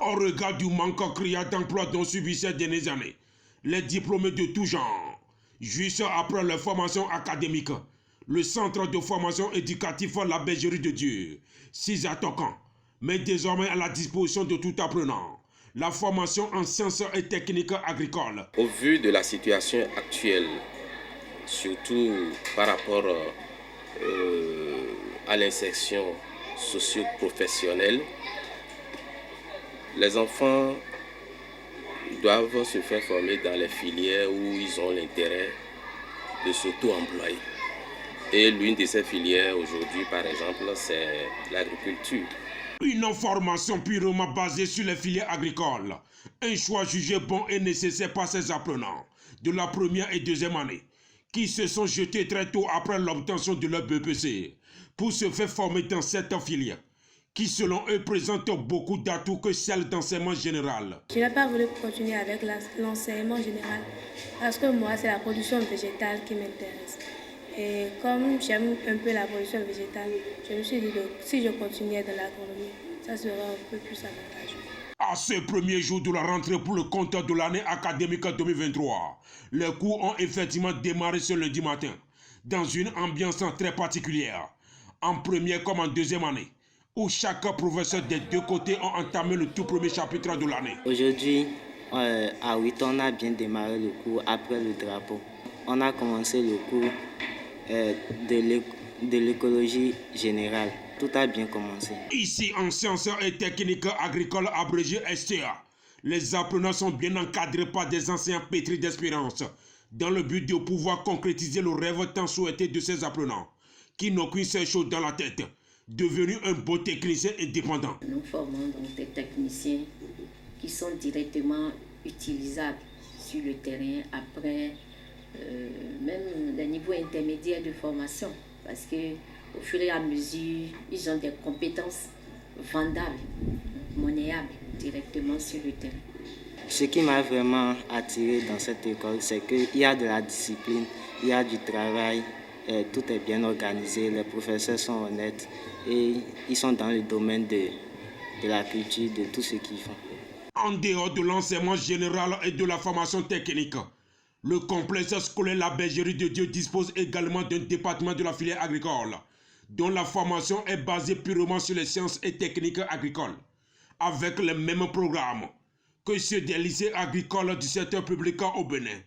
Au regard du manque criant d'emploi dont subissaient ces dernières années, les diplômés de tout genre, juste après leur formation académique, le centre de formation éducatif La Bergerie de Dieu, 6 attaquants, met désormais à la disposition de tout apprenant la formation en sciences et techniques agricoles. Au vu de la situation actuelle, surtout par rapport à l'insertion socio-professionnelle, les enfants doivent se faire former dans les filières où ils ont l'intérêt de s'auto-employer. Et l'une de ces filières aujourd'hui, par exemple, c'est l'agriculture. Une formation purement basée sur les filières agricoles. Un choix jugé bon et nécessaire par ces apprenants de la première et deuxième année qui se sont jetés très tôt après l'obtention de leur BPC pour se faire former dans cette filière qui selon eux présente beaucoup d'atouts que celle d'enseignement général. Je n'ai pas voulu continuer avec l'enseignement général parce que moi c'est la production végétale qui m'intéresse. Et comme j'aime un peu la production végétale, je me suis dit que si je continuais dans l'agronomie, ça serait un peu plus avantageux. À ce premier jour de la rentrée pour le compte de l'année académique 2023, les cours ont effectivement démarré ce lundi matin, dans une ambiance très particulière, en première comme en deuxième année, où chaque professeur des deux côtés ont entamé le tout premier chapitre de l'année. Aujourd'hui, à 8 ans, on a bien démarré le cours après le drapeau. On a commencé le cours de l'écologie générale. Tout a bien commencé. Ici, en sciences et techniques agricoles abrégées STA, les apprenants sont bien encadrés par des enseignants pétris d'espérance, dans le but de pouvoir concrétiser le rêve tant souhaité de ces apprenants, qui n'ont qu'une seule chose dans la tête, devenu un beau technicien indépendant. Nous formons donc des techniciens qui sont directement utilisables sur le terrain après même les niveaux intermédiaires de formation, parce qu'au fur et à mesure, ils ont des compétences vendables, monnayables directement sur le terrain. Ce qui m'a vraiment attiré dans cette école, c'est qu'il y a de la discipline, il y a du travail, tout est bien organisé, les professeurs sont honnêtes et ils sont dans le domaine de la culture, de tout ce qu'ils font. En dehors de l'enseignement général et de la formation technique, le complexe scolaire La Bergerie de Dieu dispose également d'un département de la filière agricole, dont la formation est basée purement sur les sciences et techniques agricoles, avec les mêmes programmes que ceux des lycées agricoles du secteur public au Bénin.